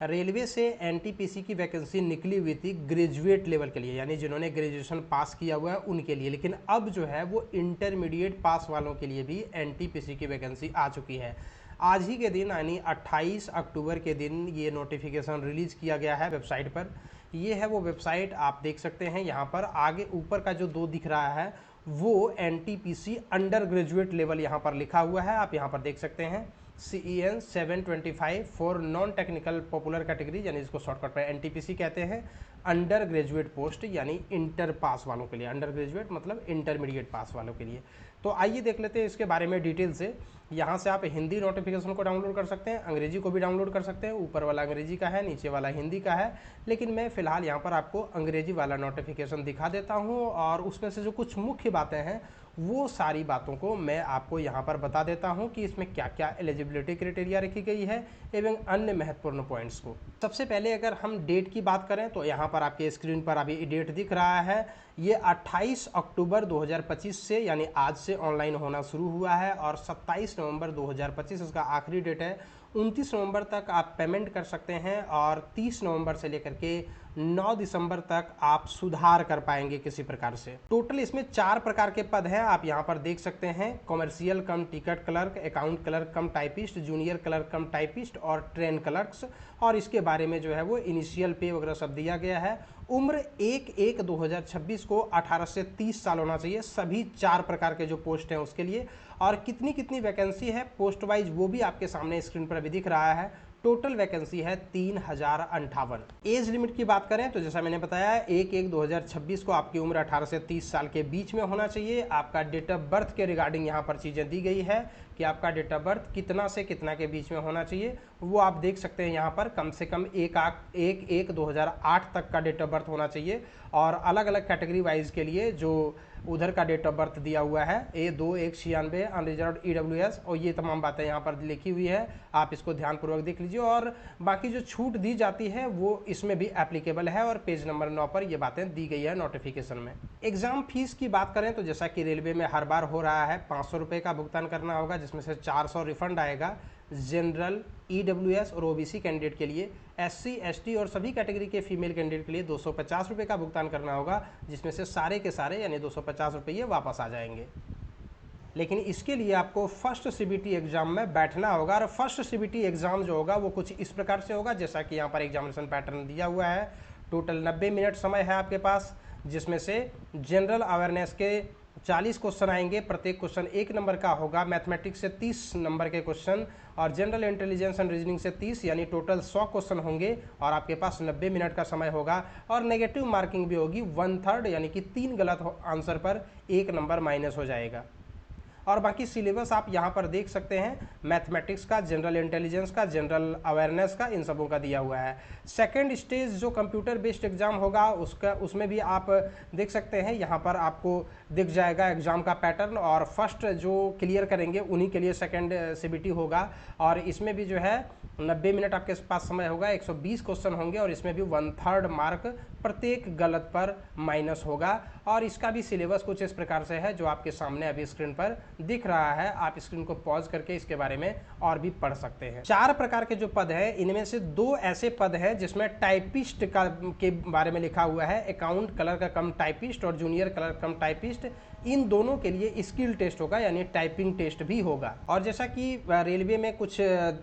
Railway से NTPC की vacancy निकली हुई थी ग्रेजुएट लेवल के लिए, यानी जिन्होंने ग्रेजुएशन पास किया हुआ है उनके लिए, लेकिन अब जो है वो इंटरमीडिएट पास वालों के लिए भी एनटीपीसी की वैकेंसी आ चुकी है। आज ही के दिन यानी 28 अक्टूबर के दिन ये नोटिफिकेशन रिलीज किया गया है वेबसाइट पर। ये है वो वेबसाइट, आप देख सकते हैं यहाँ पर आगे ऊपर का जो 2 दिख रहा है वो एनटीपीसी अंडर ग्रेजुएट लेवल यहाँ पर लिखा हुआ है, आप यहाँ पर देख सकते हैं। CEN 725 for non technical popular category, यानी इसको शॉर्टकट में एनटीपीसी कहते हैं। अंडर ग्रेजुएट पोस्ट यानी इंटर पास वालों के लिए, अंडर ग्रेजुएट मतलब इंटरमीडिएट पास वालों के लिए। तो आइए देख लेते हैं इसके बारे में डिटेल से। यहाँ से आप हिंदी नोटिफिकेशन को डाउनलोड कर सकते हैं, अंग्रेजी को भी डाउनलोड कर सकते हैं। ऊपर वाला अंग्रेजी का है, नीचे वाला हिंदी का है, लेकिन मैं फिलहाल यहाँ पर आपको अंग्रेजी वाला नोटिफिकेशन दिखा देता हूँ और उसमें से जो कुछ मुख्य बातें हैं वो सारी बातों को मैं आपको यहाँ पर बता देता हूँ कि इसमें क्या क्या एलिजिबिलिटी क्राइटेरिया रखी गई है एवं अन्य महत्वपूर्ण पॉइंट्स को। सबसे पहले अगर हम डेट की बात करें तो यहाँ पर आपके स्क्रीन पर अभी डेट दिख रहा है, ये 28 अक्टूबर 2025 से यानी आज से ऑनलाइन होना शुरू हुआ है और 27 नवंबर 2025 इसका आखिरी डेट है। 29 नवंबर तक आप पेमेंट कर सकते हैं और 30 नवंबर से लेकर के 9 दिसंबर तक आप सुधार कर पाएंगे किसी प्रकार से। टोटल इसमें 4 प्रकार के पद हैं, आप यहाँ पर देख सकते हैं। कॉमर्शियल कम टिकट क्लर्क, अकाउंट क्लर्क कम टाइपिस्ट, जूनियर क्लर्क कम टाइपिस्ट और ट्रेन क्लर्क्स। और इसके बारे में जो है वो इनिशियल पे वगैरह सब दिया गया है। उम्र 1/1/2026 को 18 से 30 साल होना चाहिए सभी 4 प्रकार के जो पोस्ट हैं उसके लिए। और कितनी कितनी वैकेंसी है पोस्ट वाइज वो भी आपके सामने स्क्रीन पर अभी दिख रहा है। टोटल वैकेंसी है 3058। एज लिमिट की बात करें तो जैसा मैंने बताया 1/1/2026 को आपकी उम्र 18 से 30 साल के बीच में होना चाहिए। आपका डेट ऑफ बर्थ के रिगार्डिंग यहाँ पर चीज़ें दी गई है कि आपका डेट ऑफ बर्थ कितना से कितना के बीच में होना चाहिए, वो आप देख सकते हैं यहाँ पर। कम से कम 1/1/2008 तक का डेट ऑफ बर्थ होना चाहिए। और अलग अलग कैटेगरी वाइज के लिए जो उधर का डेट ऑफ बर्थ दिया हुआ है A2 196 अनरिजर्व EWS, और ये तमाम बातें यहाँ पर लिखी हुई है, आप इसको ध्यानपूर्वक देख लीजिए। और बाकी जो छूट दी जाती है वो इसमें भी एप्लीकेबल है और पेज नंबर 9 पर ये बातें दी गई है नोटिफिकेशन में। एग्जाम फीस की बात करें तो जैसा कि रेलवे में हर बार हो रहा है 500 रुपये का भुगतान करना होगा, जिसमें से 400 रिफंड आएगा जनरल EWS और OBC कैंडिडेट के लिए। SC ST और सभी कैटेगरी के फीमेल कैंडिडेट के लिए 250 रुपये का भुगतान करना होगा, जिसमें से सारे के सारे यानी 250 रुपये वापस आ जाएंगे। लेकिन इसके लिए आपको फर्स्ट CBT एग्जाम में बैठना होगा और फर्स्ट CBT एग्जाम जो होगा वो कुछ इस प्रकार से होगा जैसा कि यहाँ पर एग्जामिनेशन पैटर्न दिया हुआ है। टोटल 90 मिनट समय है आपके पास, जिसमें से जनरल अवेयरनेस के 40 क्वेश्चन आएंगे, प्रत्येक क्वेश्चन 1 नंबर का होगा। मैथमेटिक्स से 30 नंबर के क्वेश्चन और जनरल इंटेलिजेंस एंड रीजनिंग से 30, यानी टोटल 100 क्वेश्चन होंगे और आपके पास 90 मिनट का समय होगा। और नेगेटिव मार्किंग भी होगी 1/3, यानी कि 3 गलत आंसर पर 1 नंबर माइनस हो जाएगा। और बाकी सिलेबस आप यहाँ पर देख सकते हैं, मैथमेटिक्स का, जनरल इंटेलिजेंस का, जनरल अवेयरनेस का, इन सबों का दिया हुआ है। सेकंड स्टेज जो कंप्यूटर बेस्ड एग्जाम होगा उसमें भी आप देख सकते हैं, यहाँ पर आपको दिख जाएगा एग्जाम का पैटर्न। और फर्स्ट जो क्लियर करेंगे उन्हीं के लिए सेकंड CBT होगा और इसमें भी जो है 90 मिनट आपके पास समय होगा, 120 क्वेश्चन होंगे और इसमें भी 1/3 मार्क प्रत्येक गलत पर माइनस होगा। और इसका भी सिलेबस कुछ इस प्रकार से है जो आपके सामने अभी स्क्रीन पर दिख रहा है, आप स्क्रीन को पॉज करके इसके बारे में और भी पढ़ सकते हैं। 4 प्रकार के जो पद हैं इनमें से 2 ऐसे पद हैं जिसमें टाइपिस्ट का के बारे में लिखा हुआ है, अकाउंट क्लर्क कम टाइपिस्ट और जूनियर क्लर्क कम टाइपिस्ट। इन दोनों के लिए स्किल टेस्ट होगा, यानी टाइपिंग टेस्ट भी होगा। और जैसा कि रेलवे में कुछ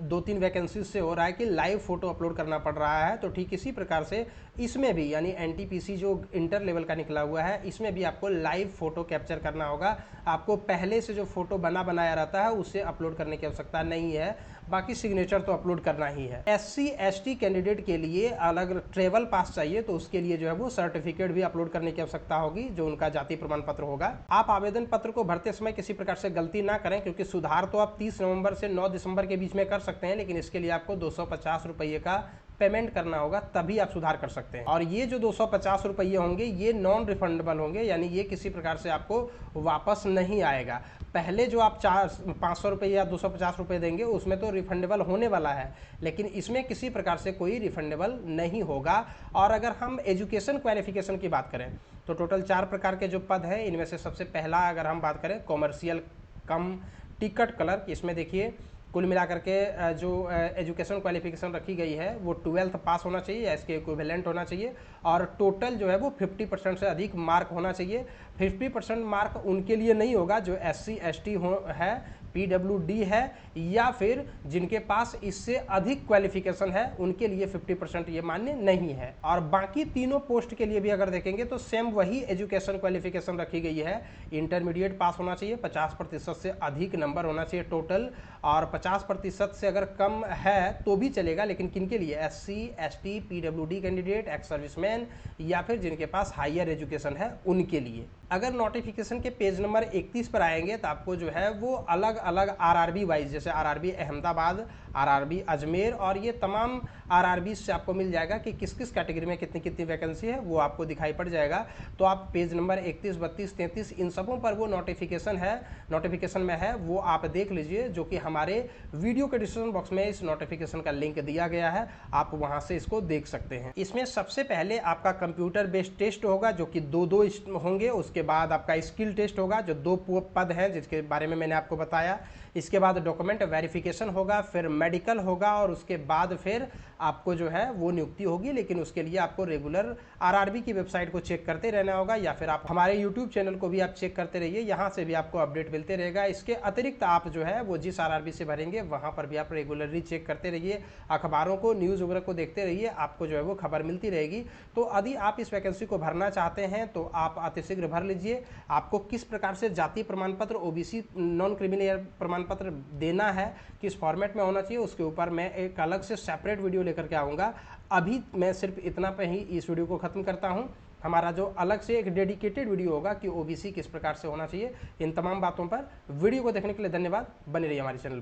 2-3 वैकेंसी से हो रहा है कि लाइव फोटो अपलोड करना पड़ रहा है, तो ठीक इसी प्रकार से इसमें भी यानी एनटीपीसी जो इंटर लेवल का निकला हुआ है इसमें भी आपको लाइव फोटो कैप्चर करना होगा। आपको पहले से जो फोटो बनाया रहता है उसे अपलोड करने की आवश्यकता नहीं है, बाकी सिग्नेचर तो अपलोड करना ही है। SC ST कैंडिडेट के लिए अलग ट्रेवल पास चाहिए, तो उसके लिए जो है वो सर्टिफिकेट भी अपलोड करने की आवश्यकता होगी जो उनका जाति प्रमाण पत्र होगा। आप आवेदन पत्र को भरते समय किसी प्रकार से गलती ना करें, क्योंकि सुधार तो आप 30 नवंबर से 9 दिसंबर के बीच में कर सकते हैं, लेकिन इसके लिए आपको 250 रुपये का पेमेंट करना होगा, तभी आप सुधार कर सकते हैं। और ये जो 250 रुपये होंगे ये नॉन रिफंडेबल होंगे, यानी ये किसी प्रकार से आपको वापस नहीं आएगा। पहले जो आप 500 रुपये या 250 रुपये देंगे उसमें तो रिफंडेबल होने वाला है, लेकिन इसमें किसी प्रकार से कोई रिफंडेबल नहीं होगा। और अगर हम एजुकेशन क्वालिफिकेशन की बात करें तो टोटल 4 प्रकार के जो पद हैं इनमें से सबसे पहला अगर हम बात करें कॉमर्शियल कम टिकट क्लर्क, इसमें देखिए कुल मिलाकर के जो एजुकेशन क्वालिफिकेशन रखी गई है वो 12th पास होना चाहिए या इसके इक्विवेलेंट होना चाहिए, और टोटल जो है वो 50% से अधिक मार्क होना चाहिए। 50% मार्क उनके लिए नहीं होगा जो SC ST है, PWD है, या फिर जिनके पास इससे अधिक क्वालिफिकेशन है, उनके लिए 50% ये मान्य नहीं है। और बाकी तीनों पोस्ट के लिए भी अगर देखेंगे तो सेम वही एजुकेशन क्वालिफिकेशन रखी गई है। इंटरमीडिएट पास होना चाहिए, 50% से अधिक नंबर होना चाहिए टोटल, और 50% से अगर कम है तो भी चलेगा, लेकिन किनके लिए? SC ST PWD candidate, ex serviceman, या फिर जिनके पास हायर एजुकेशन है उनके लिए। अगर नोटिफिकेशन के पेज नंबर 31 पर आएंगे तो आपको जो है वो अलग अलग RRB वाइज, जैसे RRB अहमदाबाद, RRB अजमेर, और ये तमाम RRB से आपको मिल जाएगा कि किस किस कैटेगरी में कितनी कितनी वैकेंसी है, वो आपको दिखाई पड़ जाएगा। तो आप पेज नंबर 31, 32, 33 इन सबों पर वो नोटिफिकेशन में है, वो आप देख लीजिए, जो कि हमारे वीडियो के डिस्क्रिप्शन बॉक्स में इस नोटिफिकेशन का लिंक दिया गया है, आप वहां से इसको देख सकते हैं। इसमें सबसे पहले आपका कंप्यूटर बेस्ड टेस्ट होगा जो कि दो होंगे, उसके बाद आपका स्किल टेस्ट होगा जो 2 पद हैं जिसके बारे में मैंने आपको बताया। इसके बाद डॉक्यूमेंट वेरिफिकेशन होगा, फिर मेडिकल होगा, और उसके बाद फिर आपको जो है वो नियुक्ति होगी, लेकिन उसके लिए आपको रेगुलर RRB की वेबसाइट को चेक करते रहना होगा, या फिर आप हमारे यूट्यूब चैनल को भी आप चेक करते रहिए, यहाँ से भी आपको अपडेट मिलते रहेगा। इसके अतिरिक्त आप जो है वो जिस RRB से भरेंगे वहाँ पर भी आप रेगुलरली चेक करते रहिए, अखबारों को, न्यूज़ वगैरह को देखते रहिए, आपको जो है वो खबर मिलती रहेगी। तो यदि आप इस वैकेंसी को भरना चाहते हैं तो आप अतिशीघ्र भर लीजिए। आपको किस प्रकार से जाति प्रमाण पत्र, OBC नॉन क्रिमिनल प्रमाण पत्र देना है, किस फॉर्मेट में होना चाहिए, उसके ऊपर मैं एक अलग से सेपरेट वीडियो लेकर के आऊँगा। अभी मैं सिर्फ इतना पे ही इस वीडियो को ख़त्म करता हूँ। हमारा जो अलग से एक डेडिकेटेड वीडियो होगा कि OBC किस प्रकार से होना चाहिए, इन तमाम बातों पर। वीडियो को देखने के लिए धन्यवाद, बने रहिए हमारे चैनल।